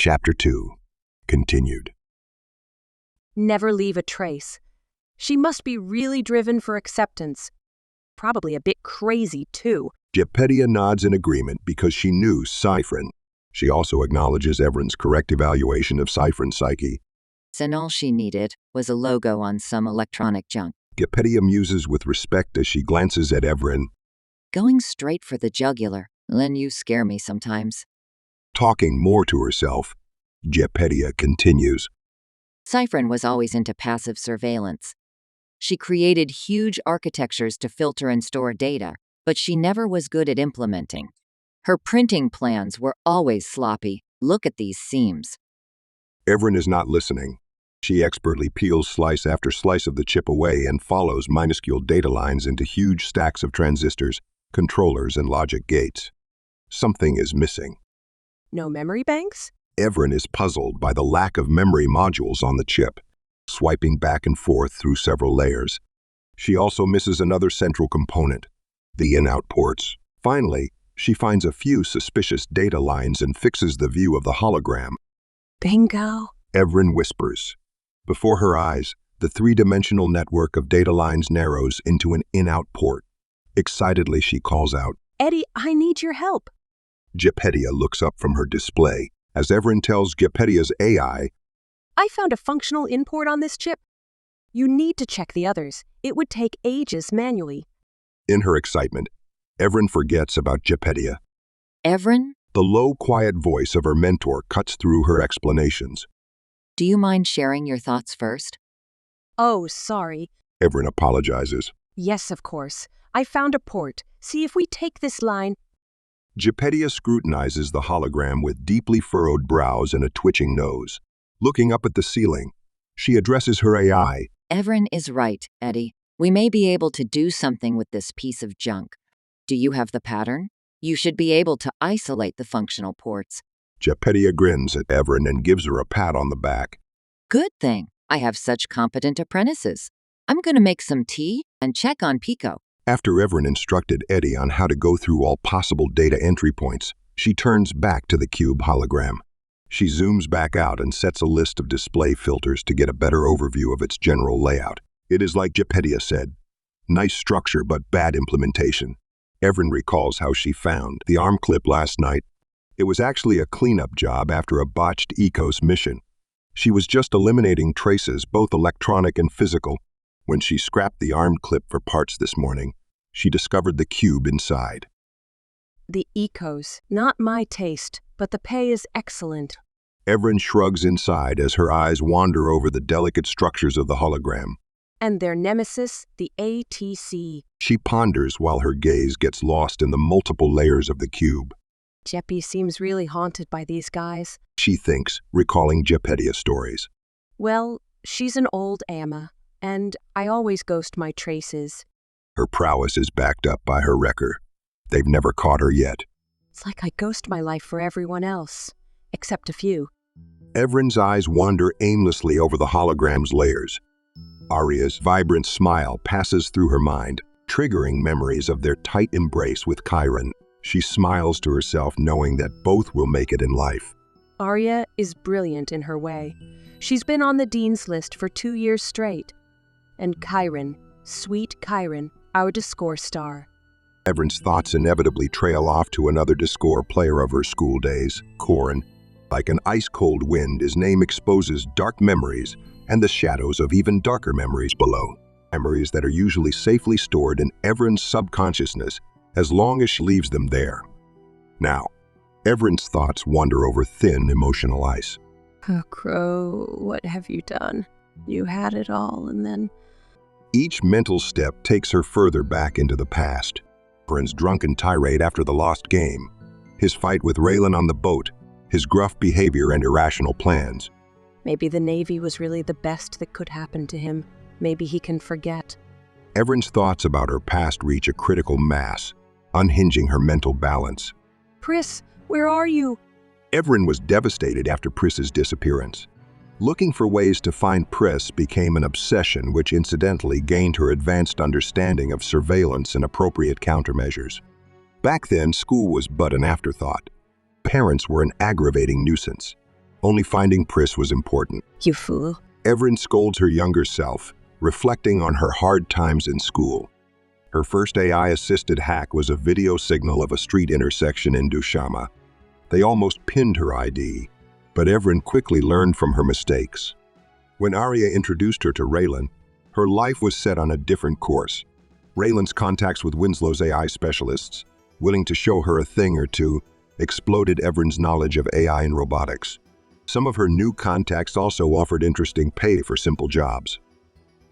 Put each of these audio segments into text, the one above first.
Chapter 2. Continued. Never leave a trace. She must be really driven for acceptance. Probably a bit crazy, too. Gepetto nods in agreement because she knew Cyphrin. She also acknowledges Evren's correct evaluation of Cyphrin's psyche. And all she needed was a logo on some electronic junk. Gepetto muses with respect as she glances at Evren. Going straight for the jugular. Len, you scare me sometimes. Talking more to herself, Gepetto continues. Cyphrin was always into passive surveillance. She created huge architectures to filter and store data, but she never was good at implementing. Her printing plans were always sloppy. Look at these seams. Evren is not listening. She expertly peels slice after slice of the chip away and follows minuscule data lines into huge stacks of transistors, controllers, and logic gates. Something is missing. No memory banks? Evren is puzzled by the lack of memory modules on the chip, swiping back and forth through several layers. She also misses another central component, the in-out ports. Finally, she finds a few suspicious data lines and fixes the view of the hologram. Bingo. Evren whispers. Before her eyes, the three-dimensional network of data lines narrows into an in-out port. Excitedly, she calls out, Eddie, I need your help. Gepetto looks up from her display as Evren tells Gepetto's AI, I found a functional import on this chip. You need to check the others. It would take ages manually. In her excitement, Evren forgets about Gepetto. Evren, The low, quiet voice of her mentor cuts through her explanations. do you mind sharing your thoughts first? Oh, sorry. Evren apologizes. Yes, of course. I found a port. See if we take this line. Gepetto scrutinizes the hologram with deeply furrowed brows and a twitching nose. Looking up at the ceiling, she addresses her AI. Evren is right, Eddie. We may be able to do something with this piece of junk. Do you have the pattern? You should be able to isolate the functional ports. Gepetto grins at Evren and gives her a pat on the back. Good thing. I have such competent apprentices. I'm going to make some tea and check on Pico. After Evren instructed Eddie on how to go through all possible data entry points, she turns back to the cube hologram. She zooms back out and sets a list of display filters to get a better overview of its general layout. It is like Gepetto said, nice structure but bad implementation. Evren recalls how she found the arm clip last night. It was actually a cleanup job after a botched ECOS mission. She was just eliminating traces, both electronic and physical. When she scrapped the arm clip for parts this morning, she discovered the cube inside. The Ecos. Not my taste, but the pay is excellent. Evren shrugs inside as her eyes wander over the delicate structures of the hologram. And their nemesis, the ATC. She ponders while her gaze gets lost in the multiple layers of the cube. Jeppy seems really haunted by these guys. She thinks, recalling Gepetto stories. Well, she's an old Amma, and I always ghost my traces. Her prowess is backed up by her wrecker. They've never caught her yet. It's like I ghost my life for everyone else, except a few. Evren's eyes wander aimlessly over the hologram's layers. Arya's vibrant smile passes through her mind, triggering memories of their tight embrace with Chiron. She smiles to herself knowing that both will make it in life. Arya is brilliant in her way. She's been on the Dean's list for 2 years straight. And Chiron, sweet Chiron, our Discord star. Evren's thoughts inevitably trail off to another Discord player of her school days, Corin. Like an ice-cold wind, his name exposes dark memories and the shadows of even darker memories below. Memories that are usually safely stored in Evren's subconsciousness as long as she leaves them there. Now, Evren's thoughts wander over thin emotional ice. Oh, Crow, what have you done? You had it all, and then... Each mental step takes her further back into the past. Evren's drunken tirade after the lost game, his fight with Raylan on the boat, his gruff behavior and irrational plans. Maybe the Navy was really the best that could happen to him. Maybe he can forget. Evren's thoughts about her past reach a critical mass, unhinging her mental balance. Pris, where are you? Evren was devastated after Pris's disappearance. Looking for ways to find Pris became an obsession which incidentally gained her advanced understanding of surveillance and appropriate countermeasures. Back then, school was but an afterthought. Parents were an aggravating nuisance. Only finding Pris was important. You fool. Evren scolds her younger self, reflecting on her hard times in school. Her first AI-assisted hack was a video signal of a street intersection in Dushama. They almost pinned her ID, but Evren quickly learned from her mistakes. When Arya introduced her to Raylan, her life was set on a different course. Raylan's contacts with Winslow's AI specialists, willing to show her a thing or two, exploded Evren's knowledge of AI and robotics. Some of her new contacts also offered interesting pay for simple jobs.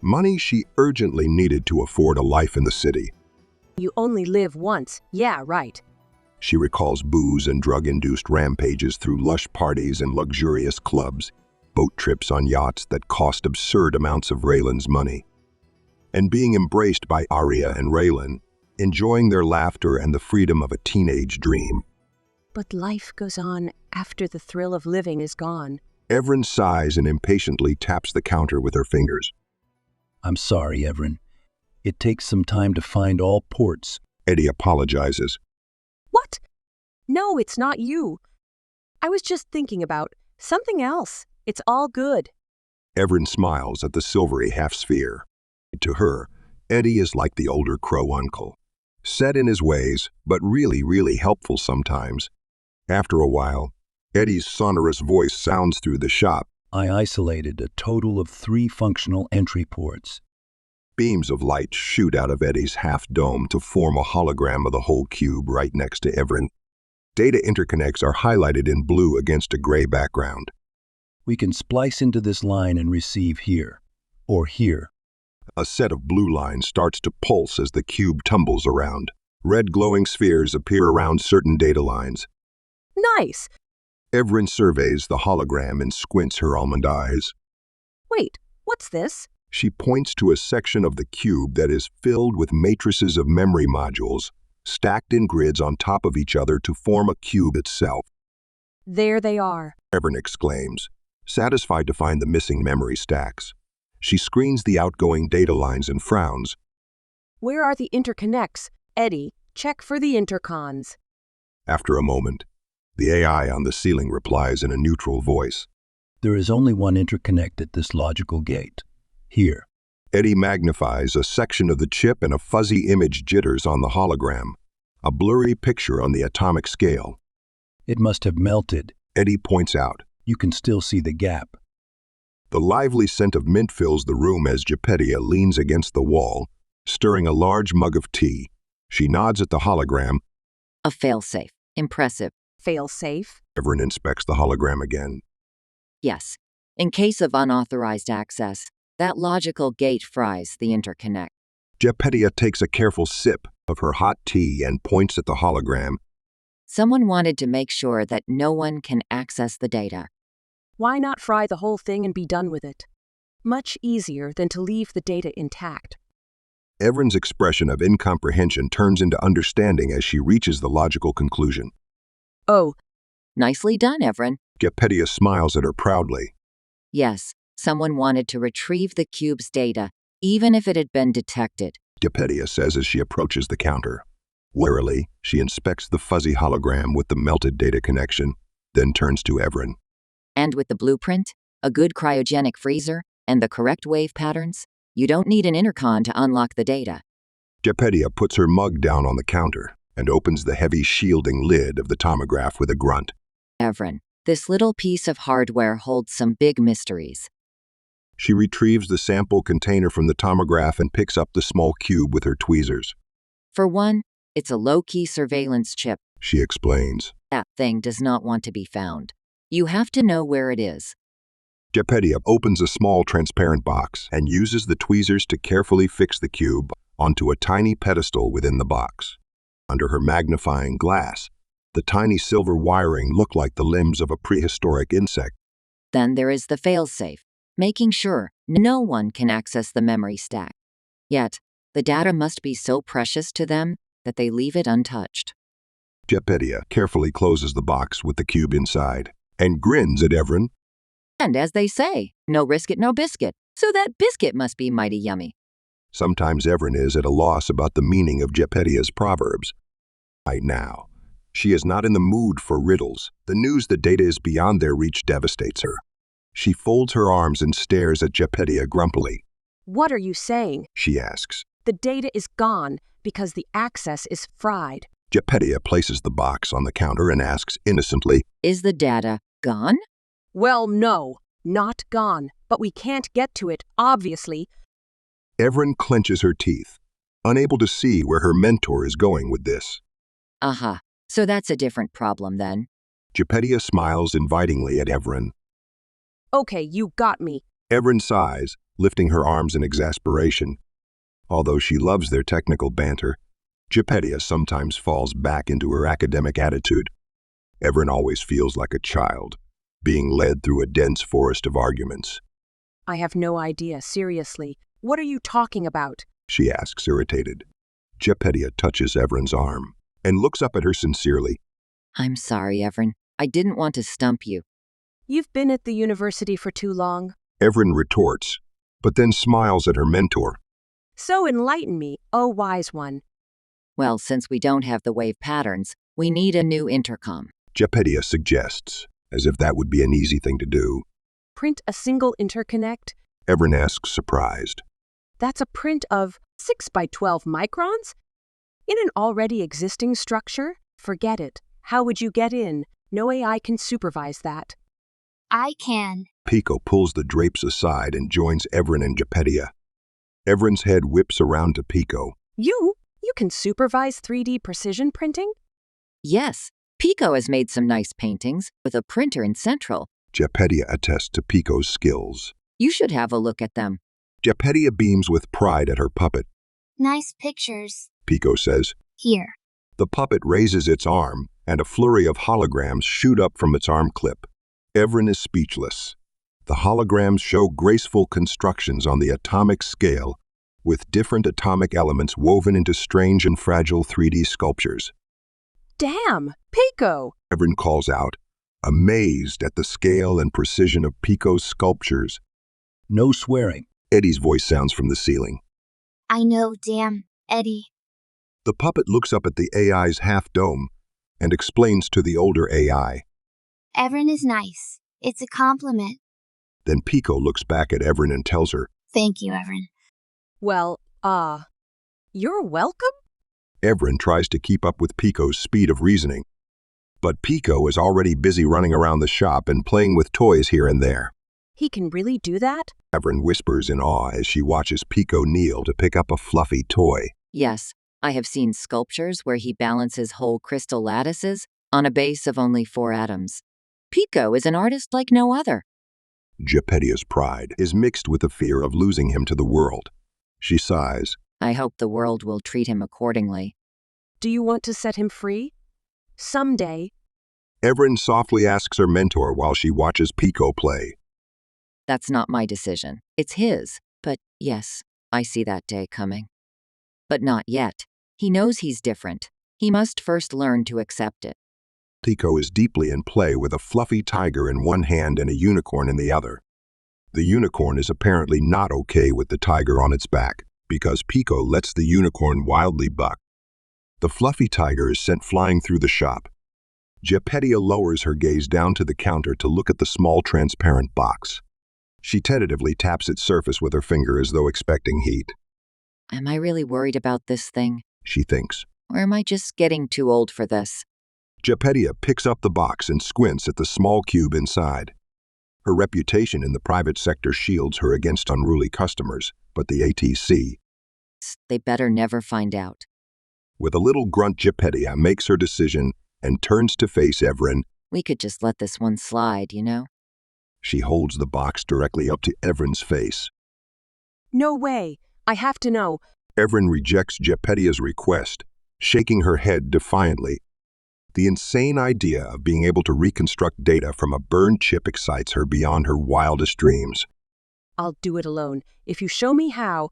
Money she urgently needed to afford a life in the city. You only live once. Yeah, right. She recalls booze and drug-induced rampages through lush parties and luxurious clubs, boat trips on yachts that cost absurd amounts of Raylan's money. And being embraced by Arya and Raylan, enjoying their laughter and the freedom of a teenage dream. But life goes on after the thrill of living is gone. Evren sighs and impatiently taps the counter with her fingers. I'm sorry, Evren. It takes some time to find all ports. Eddie apologizes. What? No, it's not you. I was just thinking about something else. It's all good. Evren smiles at the silvery half-sphere. To her, Eddie is like the older crow uncle. Set in his ways, but really helpful sometimes. After a while, Eddie's sonorous voice sounds through the shop. I isolated a total of 3 functional entry ports. Beams of light shoot out of Eddie's half-dome to form a hologram of the whole cube right next to Evren. Data interconnects are highlighted in blue against a gray background. We can splice into this line and receive here, or here. A set of blue lines starts to pulse as the cube tumbles around. Red glowing spheres appear around certain data lines. Nice. Evren surveys the hologram and squints her almond eyes. Wait, what's this? She points to a section of the cube that is filled with matrices of memory modules, stacked in grids on top of each other to form a cube itself. There they are. Evren exclaims, satisfied to find the missing memory stacks. She screens the outgoing data lines and frowns. Where are the interconnects? Eddie, check for the intercons. After a moment, the AI on the ceiling replies in a neutral voice. There is only one interconnect at this logical gate. Here. Eddie magnifies a section of the chip and a fuzzy image jitters on the hologram, a blurry picture on the atomic scale. It must have melted. Eddie points out. You can still see the gap. The lively scent of mint fills the room as Gepettia leans against the wall, stirring a large mug of tea. She nods at the hologram. A failsafe. Impressive. Fail-safe? Evren inspects the hologram again. Yes. In case of unauthorized access, that logical gate fries the interconnect. Gepettia takes a careful sip of her hot tea and points at the hologram. Someone wanted to make sure that no one can access the data. Why not fry the whole thing and be done with it? Much easier than to leave the data intact. Evren's expression of incomprehension turns into understanding as she reaches the logical conclusion. Oh. Nicely done, Evren. Gepettia smiles at her proudly. Yes, someone wanted to retrieve the cube's data, even if it had been detected. Gepettia says as she approaches the counter. Warily, she inspects the fuzzy hologram with the melted data connection, then turns to Evren. And with the blueprint, a good cryogenic freezer, and the correct wave patterns, you don't need an intercon to unlock the data. Gepettia puts her mug down on the counter and opens the heavy shielding lid of the tomograph with a grunt. Evren, this little piece of hardware holds some big mysteries. She retrieves the sample container from the tomograph and picks up the small cube with her tweezers. For one, it's a low-key surveillance chip. She explains. That thing does not want to be found. You have to know where it is. Gepettia opens a small transparent box and uses the tweezers to carefully fix the cube onto a tiny pedestal within the box. Under her magnifying glass, the tiny silver wiring looked like the limbs of a prehistoric insect. Then there is the failsafe, making sure no one can access the memory stack. Yet, the data must be so precious to them that they leave it untouched. Gepettia carefully closes the box with the cube inside and grins at Evren. And as they say, no risk it, no biscuit. So that biscuit must be mighty yummy. Sometimes Evren is at a loss about the meaning of Gepettia's proverbs. Right now, She is not in the mood for riddles. The news that data is beyond their reach devastates her. She folds her arms and stares at Gepetto grumpily. What are you saying? She asks. The data is gone because the access is fried. Gepetto places the box on the counter and asks innocently, Is the data gone? Well, no, not gone, but we can't get to it, obviously. Evren clenches her teeth, unable to see where her mentor is going with this. Aha, so that's a different problem then. Gepetto smiles invitingly at Evren. Okay, you got me. Evren sighs, lifting her arms in exasperation. Although she loves their technical banter, Gepetto sometimes falls back into her academic attitude. Evren always feels like a child, being led through a dense forest of arguments. I have no idea, seriously. What are you talking about? She asks, irritated. Gepetto touches Evren's arm and looks up at her sincerely. I'm sorry, Evren. I didn't want to stump you. You've been at the university for too long. Evren retorts, but then smiles at her mentor. So enlighten me, oh wise one. Well, since we don't have the wave patterns, we need a new intercom. Gepetto suggests, as if that would be an easy thing to do. Print a single interconnect? Evren asks, surprised. That's a print of 6 by 12 microns? In an already existing structure? Forget it. How would you get in? No AI can supervise that. I can. Pico pulls the drapes aside and joins Evren and Gepetto. Evren's head whips around to Pico. You can supervise 3D precision printing? Yes, Pico has made some nice paintings with a printer in Central. Gepetto attests to Pico's skills. You should have a look at them. Gepetto beams with pride at her puppet. Nice pictures. Pico says. Here. The puppet raises its arm, and a flurry of holograms shoot up from its arm clip. Evren is speechless. The holograms show graceful constructions on the atomic scale, with different atomic elements woven into strange and fragile 3D sculptures. Damn, Pico! Evren calls out, amazed at the scale and precision of Pico's sculptures. No swearing. Eddie's voice sounds from the ceiling. I know, damn, Eddie. The puppet looks up at the AI's half-dome and explains to the older AI. Evren is nice. It's a compliment. Then Pico looks back at Evren and tells her, Thank you, Evren. Well, you're welcome? Evren tries to keep up with Pico's speed of reasoning. But Pico is already busy running around the shop and playing with toys here and there. He can really do that? Evren whispers in awe as she watches Pico kneel to pick up a fluffy toy. Yes, I have seen sculptures where he balances whole crystal lattices on a base of only 4 atoms. Pico is an artist like no other. Gepetto's pride is mixed with the fear of losing him to the world. She sighs. I hope the world will treat him accordingly. Do you want to set him free? Someday. Evren softly asks her mentor while she watches Pico play. That's not my decision. It's his. But yes, I see that day coming. But not yet. He knows he's different. He must first learn to accept it. Pico is deeply in play with a fluffy tiger in one hand and a unicorn in the other. The unicorn is apparently not okay with the tiger on its back, because Pico lets the unicorn wildly buck. The fluffy tiger is sent flying through the shop. Gepetto lowers her gaze down to the counter to look at the small transparent box. She tentatively taps its surface with her finger as though expecting heat. Am I really worried about this thing? She thinks. Or am I just getting too old for this? Gepetto picks up the box and squints at the small cube inside. Her reputation in the private sector shields her against unruly customers, but the ATC. They better never find out. With a little grunt, Gepetto makes her decision and turns to face Evren. We could just let this one slide, you know? She holds the box directly up to Evren's face. No way. I have to know. Evren rejects Gepetto's request, shaking her head defiantly. The insane idea of being able to reconstruct data from a burned chip excites her beyond her wildest dreams. I'll do it alone. If you show me how.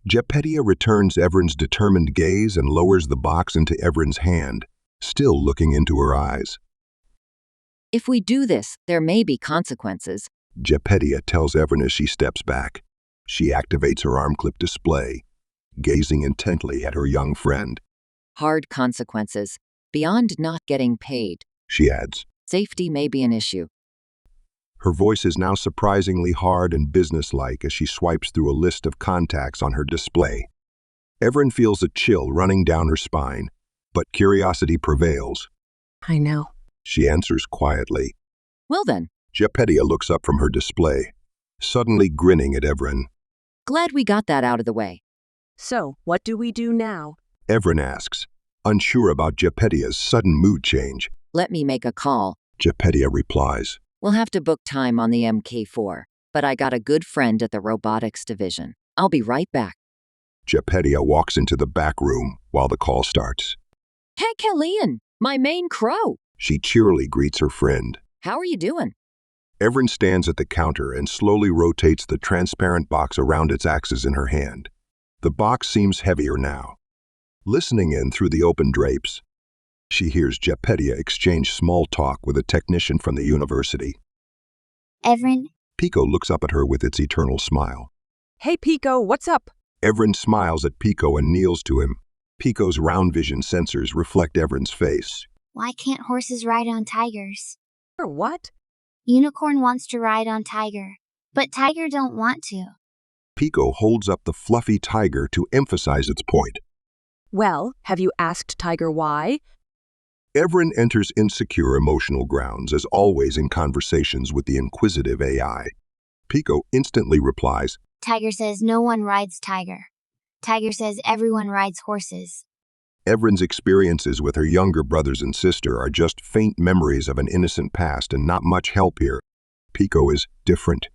Gepetto returns Evren's determined gaze and lowers the box into Evren's hand, still looking into her eyes. If we do this, there may be consequences. Gepetto tells Evren as she steps back. She activates her arm clip display, gazing intently at her young friend. Hard consequences. Beyond not getting paid, she adds. safety may be an issue. Her voice is now surprisingly hard and businesslike as she swipes through a list of contacts on her display. Everin feels a chill running down her spine, but curiosity prevails. I know. She answers quietly. Well then, Gepedia looks up from her display, suddenly grinning at Everin. glad we got that out of the way. So, what do we do now? Everin asks, unsure about Gepedia's sudden mood change. Let me make a call. Gepedia replies. We'll have to book time on the MK4, but I got a good friend at the robotics division. I'll be right back. Gepedia walks into the back room while the call starts. Hey, Kellyanne, my main crow. She cheerily greets her friend. How are you doing? Everin stands at the counter and slowly rotates the transparent box around its axis in her hand. The box seems heavier now. Listening in through the open drapes, she hears Gepedia exchange small talk with a technician from the university. Everin, Pico looks up at her with its eternal smile. Hey, Pico, what's up? Everin smiles at Pico and kneels to him. Pico's round vision sensors reflect Everin's face. why can't horses ride on tigers? Or what? Unicorn wants to ride on tiger, but tiger don't want to. Pico holds up the fluffy tiger to emphasize its point. Well, have you asked Tiger why? Everin enters insecure emotional grounds, as always in conversations with the inquisitive AI. Pico instantly replies, Tiger says no one rides tiger. Tiger says everyone rides horses. Everin's experiences with her younger brothers and sister are just faint memories of an innocent past and not much help here. Pico is different.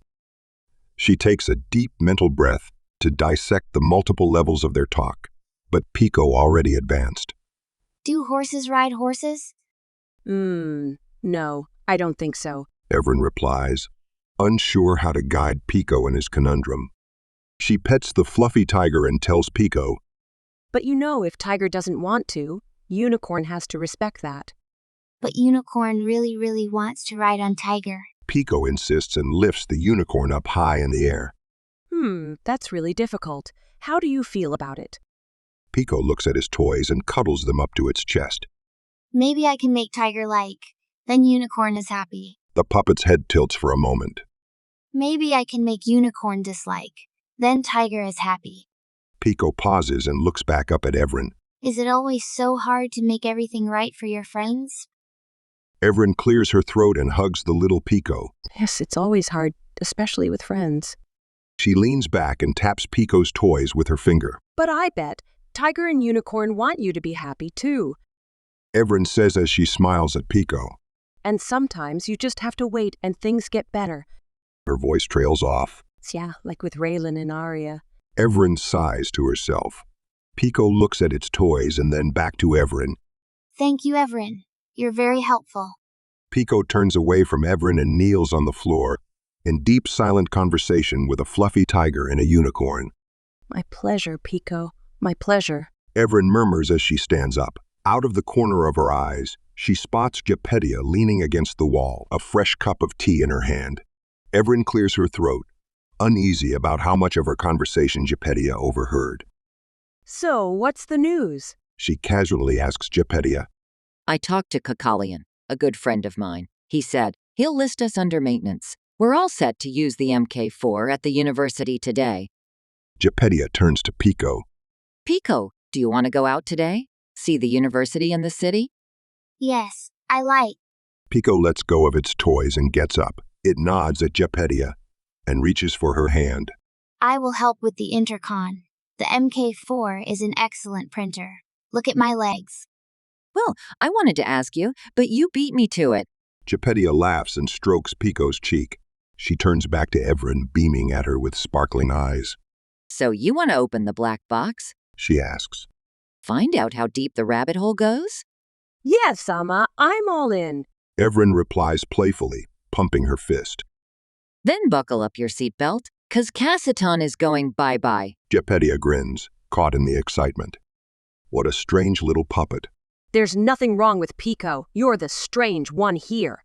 She takes a deep mental breath to dissect the multiple levels of their talk, but Pico already advanced. Do horses ride horses? No, I don't think so. Everin replies, unsure how to guide Pico in his conundrum. She pets the fluffy tiger and tells Pico, But you know if Tiger doesn't want to, Unicorn has to respect that. But Unicorn really wants to ride on tiger. Pico insists and lifts the unicorn up high in the air. That's really difficult. How do you feel about it? Pico looks at his toys and cuddles them up to its chest. Maybe I can make tiger like. Then Unicorn is happy. The puppet's head tilts for a moment. Maybe I can make Unicorn dislike. Then tiger is happy. Pico pauses and looks back up at Everin. Is it always so hard to make everything right for your friends? Everin clears her throat and hugs the little Pico. Yes, it's always hard, especially with friends. She leans back and taps Pico's toys with her finger. But I bet Tiger and Unicorn want you to be happy too. Everin says as she smiles at Pico. And sometimes you just have to wait and things get better. Her voice trails off. Yeah, like with Raylan and Arya. Everin sighs to herself. Pico looks at its toys and then back to Everin. Thank you, Everin. You're very helpful. Pico turns away from Everin and kneels on the floor in deep silent conversation with a fluffy tiger and a unicorn. My pleasure, Pico. My pleasure. Everin murmurs as she stands up. Out of the corner of her eyes, she spots Gepedia leaning against the wall, a fresh cup of tea in her hand. Everin clears her throat, uneasy about how much of her conversation Gepedia overheard. So, what's the news? She casually asks Gepedia. I talked to Kakalian, a good friend of mine. He said he'll list us under maintenance. We're all set to use the MK4 at the university today. Gepedia turns to Pico. Pico, do you want to go out today? See the university and the city? Yes, I like. Pico lets go of its toys and gets up. It nods at Gepedia and reaches for her hand. I will help with the intercon. The MK4 is an excellent printer. Look at my legs. Well, I wanted to ask you, but you beat me to it. Gepedia laughs and strokes Pico's cheek. She turns back to Everin, beaming at her with sparkling eyes. So you want to open the black box? She asks. Find out how deep the rabbit hole goes? Yes, Amma, I'm all in. Everin replies playfully, pumping her fist. Then buckle up your seatbelt, 'cause Cassiton is going bye-bye. Gepedia grins, caught in the excitement. What a strange little puppet. There's nothing wrong with Pico. You're the strange one here.